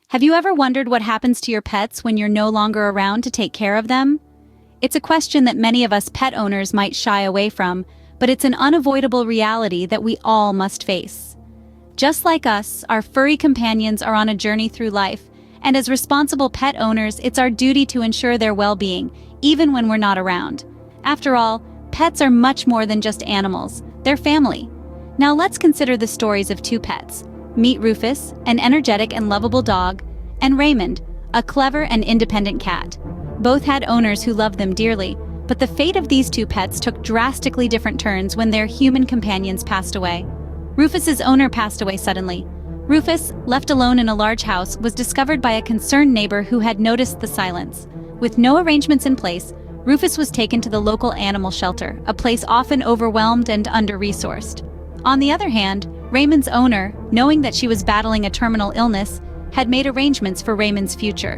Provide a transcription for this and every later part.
Have you ever wondered what happens to your pets when you're no longer around to take care of them? It's a question that many of us pet owners might shy away from, but it's an unavoidable reality that we all must face. Just like us, our furry companions are on a journey through life, and as responsible pet owners, it's our duty to ensure their well-being, even when we're not around. After all, pets are much more than just animals, they're family. Now let's consider the stories of two pets. Meet Rufus, an energetic and lovable dog, and Raymond, a clever and independent cat. Both had owners who loved them dearly, but the fate of these two pets took drastically different turns when their human companions passed away. Rufus's owner passed away suddenly. Rufus, left alone in a large house, was discovered by a concerned neighbor who had noticed the silence. With no arrangements in place, Rufus was taken to the local animal shelter, a place often overwhelmed and under-resourced. On the other hand, Raymond's owner, knowing that she was battling a terminal illness, had made arrangements for Raymond's future.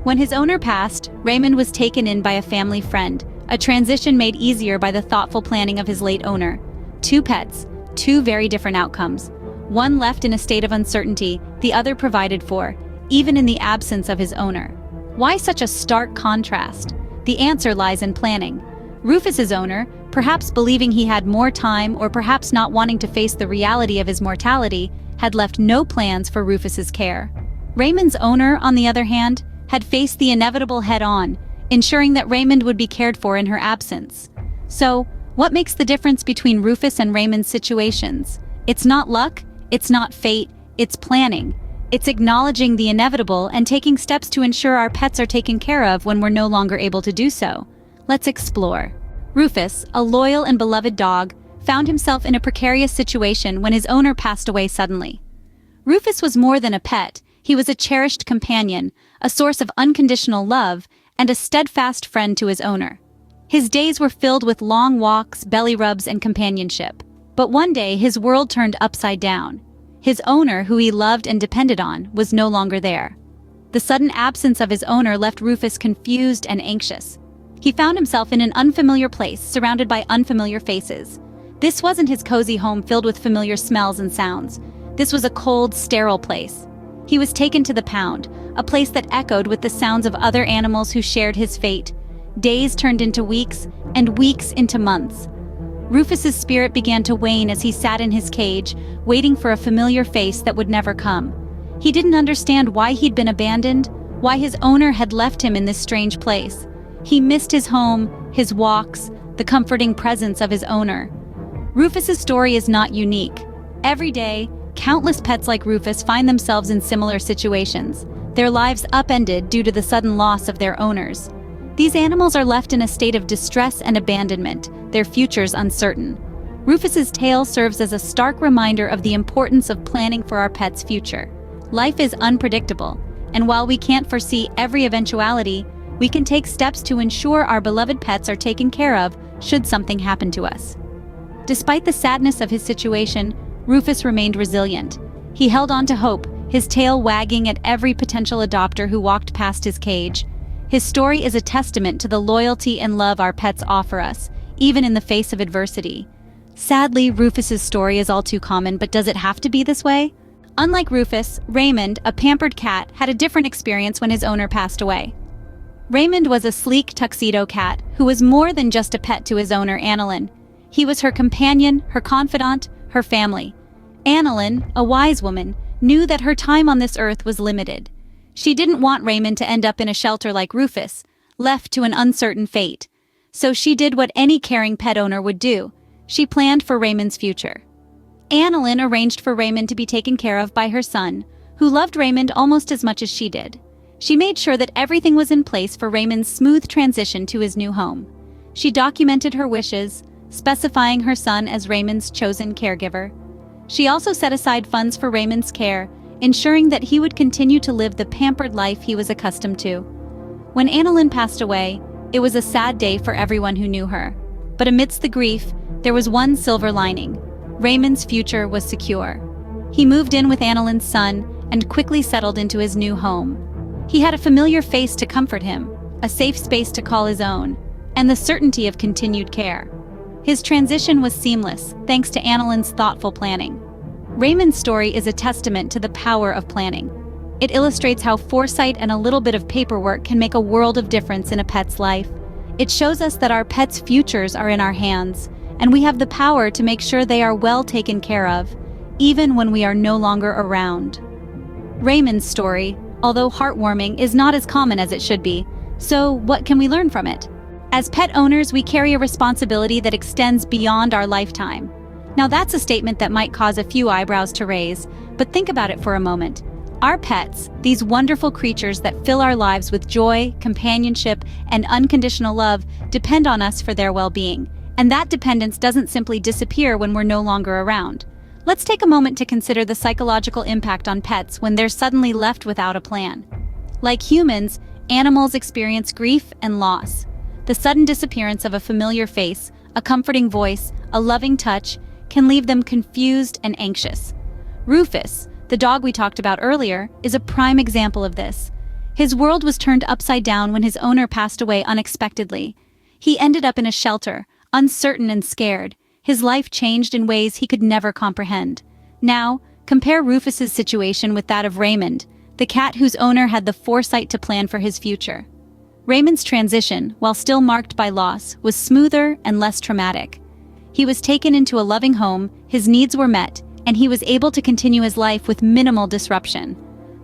When his owner passed, Raymond was taken in by a family friend, a transition made easier by the thoughtful planning of his late owner. Two pets, two very different outcomes. One left in a state of uncertainty, the other provided for, even in the absence of his owner. Why such a stark contrast? The answer lies in planning. Rufus's owner, perhaps believing he had more time or perhaps not wanting to face the reality of his mortality, had left no plans for Rufus's care. Raymond's owner, on the other hand, had faced the inevitable head-on, ensuring that Raymond would be cared for in her absence. So, what makes the difference between Rufus and Raymond's situations? It's not luck, it's not fate, it's planning. It's acknowledging the inevitable and taking steps to ensure our pets are taken care of when we're no longer able to do so. Let's explore. Rufus, a loyal and beloved dog, found himself in a precarious situation when his owner passed away suddenly. Rufus was more than a pet, he was a cherished companion, a source of unconditional love, and a steadfast friend to his owner. His days were filled with long walks, belly rubs, and companionship. But one day, his world turned upside down. His owner, who he loved and depended on, was no longer there. The sudden absence of his owner left Rufus confused and anxious. He found himself in an unfamiliar place, surrounded by unfamiliar faces. This wasn't his cozy home filled with familiar smells and sounds. This was a cold, sterile place. He was taken to the pound, a place that echoed with the sounds of other animals who shared his fate. Days turned into weeks, and weeks into months. Rufus's spirit began to wane as he sat in his cage, waiting for a familiar face that would never come. He didn't understand why he'd been abandoned, why his owner had left him in this strange place. He missed his home, his walks, the comforting presence of his owner. Rufus's story is not unique. Every day, countless pets like Rufus find themselves in similar situations, their lives upended due to the sudden loss of their owners. These animals are left in a state of distress and abandonment, their futures uncertain. Rufus's tale serves as a stark reminder of the importance of planning for our pet's future. Life is unpredictable, and while we can't foresee every eventuality, we can take steps to ensure our beloved pets are taken care of should something happen to us. Despite the sadness of his situation, Rufus remained resilient. He held on to hope, his tail wagging at every potential adopter who walked past his cage. His story is a testament to the loyalty and love our pets offer us, even in the face of adversity. Sadly, Rufus's story is all too common, but does it have to be this way? Unlike Rufus, Raymond, a pampered cat, had a different experience when his owner passed away. Raymond was a sleek tuxedo cat who was more than just a pet to his owner, Annalyn. He was her companion, her confidant, her family. Annalyn, a wise woman, knew that her time on this earth was limited. She didn't want Raymond to end up in a shelter like Rufus, left to an uncertain fate. So she did what any caring pet owner would do. She planned for Raymond's future. Annalyn arranged for Raymond to be taken care of by her son, who loved Raymond almost as much as she did. She made sure that everything was in place for Raymond's smooth transition to his new home. She documented her wishes, specifying her son as Raymond's chosen caregiver. She also set aside funds for Raymond's care, ensuring that he would continue to live the pampered life he was accustomed to. When Annalyn passed away, it was a sad day for everyone who knew her. But amidst the grief, there was one silver lining. Raymond's future was secure. He moved in with Annalyn's son and quickly settled into his new home. He had a familiar face to comfort him, a safe space to call his own, and the certainty of continued care. His transition was seamless, thanks to Annalyn's thoughtful planning. Raymond's story is a testament to the power of planning. It illustrates how foresight and a little bit of paperwork can make a world of difference in a pet's life. It shows us that our pets' futures are in our hands, and we have the power to make sure they are well taken care of, even when we are no longer around. Raymond's story, although heartwarming, is not as common as it should be. So, what can we learn from it? As pet owners, we carry a responsibility that extends beyond our lifetime. Now, that's a statement that might cause a few eyebrows to raise, but think about it for a moment. Our pets, these wonderful creatures that fill our lives with joy, companionship, and unconditional love, depend on us for their well-being. And that dependence doesn't simply disappear when we're no longer around. Let's take a moment to consider the psychological impact on pets when they're suddenly left without a plan. Like humans, animals experience grief and loss. The sudden disappearance of a familiar face, a comforting voice, a loving touch, can leave them confused and anxious. Rufus, the dog we talked about earlier, is a prime example of this. His world was turned upside down when his owner passed away unexpectedly. He ended up in a shelter, uncertain and scared. His life changed in ways he could never comprehend. Now, compare Rufus's situation with that of Raymond, the cat whose owner had the foresight to plan for his future. Raymond's transition, while still marked by loss, was smoother and less traumatic. He was taken into a loving home, his needs were met, and he was able to continue his life with minimal disruption.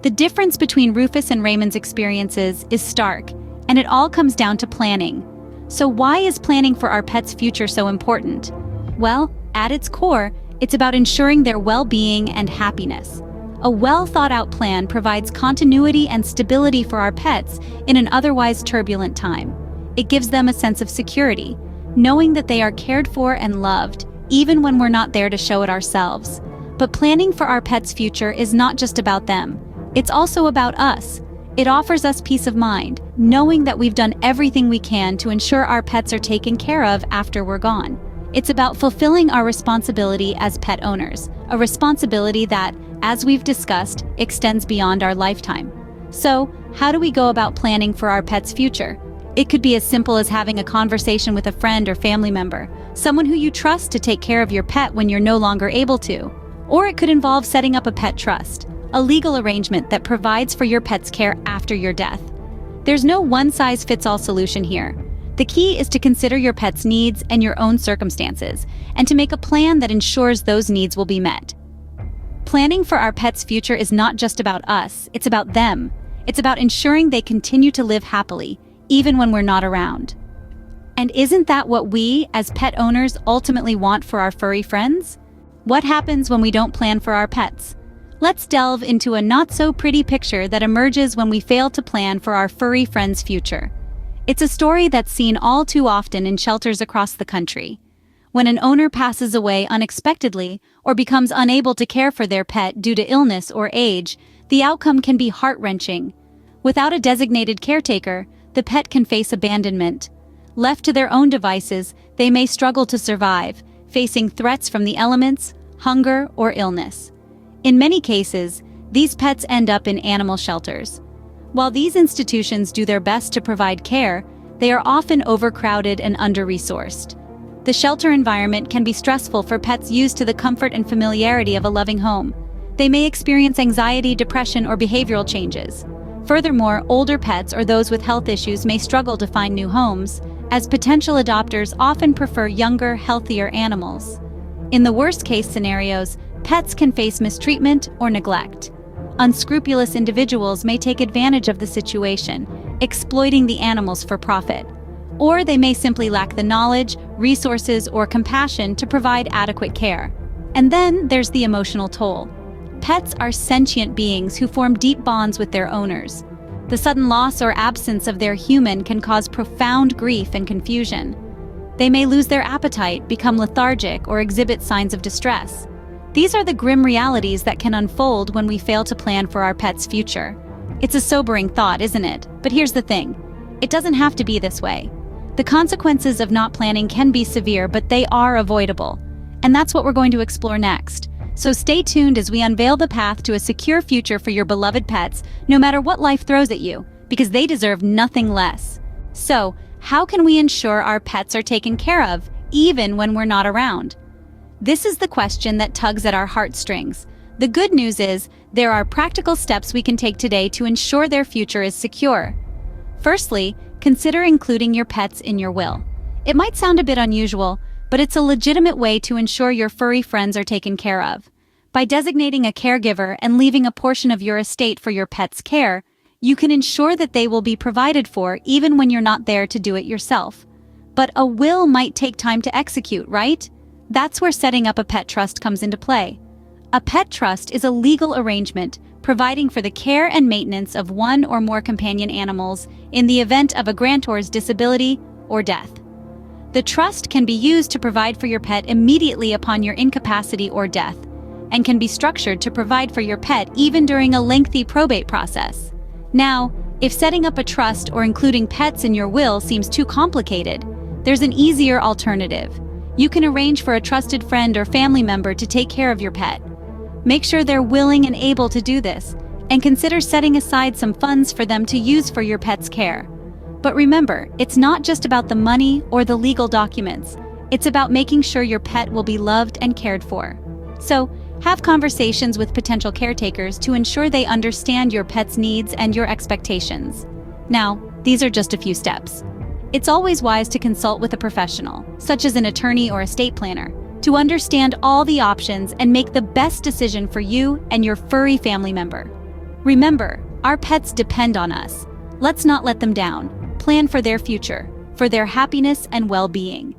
The difference between Rufus and Raymond's experiences is stark, and it all comes down to planning. So why is planning for our pet's future so important? Well, at its core, it's about ensuring their well-being and happiness. A well-thought-out plan provides continuity and stability for our pets in an otherwise turbulent time. It gives them a sense of security, knowing that they are cared for and loved, even when we're not there to show it ourselves. But planning for our pet's future is not just about them. It's also about us. It offers us peace of mind, knowing that we've done everything we can to ensure our pets are taken care of after we're gone. It's about fulfilling our responsibility as pet owners, a responsibility that, as we've discussed, extends beyond our lifetime. So, how do we go about planning for our pet's future? It could be as simple as having a conversation with a friend or family member, someone who you trust to take care of your pet when you're no longer able to. Or it could involve setting up a pet trust, a legal arrangement that provides for your pet's care after your death. There's no one-size-fits-all solution here. The key is to consider your pet's needs and your own circumstances, and to make a plan that ensures those needs will be met. Planning for our pet's future is not just about us, it's about them. It's about ensuring they continue to live happily, even when we're not around. And isn't that what we, as pet owners, ultimately want for our furry friends? What happens when we don't plan for our pets? Let's delve into a not-so-pretty picture that emerges when we fail to plan for our furry friends' future. It's a story that's seen all too often in shelters across the country. When an owner passes away unexpectedly or becomes unable to care for their pet due to illness or age, the outcome can be heart-wrenching. Without a designated caretaker, the pet can face abandonment. Left to their own devices, they may struggle to survive, facing threats from the elements, hunger, or illness. In many cases, these pets end up in animal shelters. While these institutions do their best to provide care, they are often overcrowded and under-resourced. The shelter environment can be stressful for pets used to the comfort and familiarity of a loving home. They may experience anxiety, depression, or behavioral changes. Furthermore, older pets or those with health issues may struggle to find new homes, as potential adopters often prefer younger, healthier animals. In the worst-case scenarios, pets can face mistreatment or neglect. Unscrupulous individuals may take advantage of the situation, exploiting the animals for profit. Or they may simply lack the knowledge, resources, or compassion to provide adequate care. And then there's the emotional toll. Pets are sentient beings who form deep bonds with their owners. The sudden loss or absence of their human can cause profound grief and confusion. They may lose their appetite, become lethargic, or exhibit signs of distress. These are the grim realities that can unfold when we fail to plan for our pet's future. It's a sobering thought, isn't it? But here's the thing. It doesn't have to be this way. The consequences of not planning can be severe, but they are avoidable. And that's what we're going to explore next. So stay tuned as we unveil the path to a secure future for your beloved pets, no matter what life throws at you, because they deserve nothing less. So, how can we ensure our pets are taken care of, even when we're not around? This is the question that tugs at our heartstrings. The good news is There are practical steps we can take today to ensure their future is secure. Firstly, consider including your pets in your will. It might sound a bit unusual, but it's a legitimate way to ensure your furry friends are taken care of. By designating a caregiver and leaving a portion of your estate for your pet's care, you can ensure that they will be provided for even when you're not there to do it yourself. But a will might take time to execute, right? That's where setting up a pet trust comes into play. A pet trust is a legal arrangement providing for the care and maintenance of one or more companion animals in the event of a grantor's disability or death. The trust can be used to provide for your pet immediately upon your incapacity or death, and can be structured to provide for your pet even during a lengthy probate process. Now, if setting up a trust or including pets in your will seems too complicated, there's an easier alternative. You can arrange for a trusted friend or family member to take care of your pet. Make sure they're willing and able to do this, and consider setting aside some funds for them to use for your pet's care. But remember, it's not just about the money or the legal documents. It's about making sure your pet will be loved and cared for. So, have conversations with potential caretakers to ensure they understand your pet's needs and your expectations. Now, these are just a few steps. It's always wise to consult with a professional, such as an attorney or estate planner, to understand all the options and make the best decision for you and your furry family member. Remember, our pets depend on us. Let's not let them down. Plan for their future, for their happiness and well-being.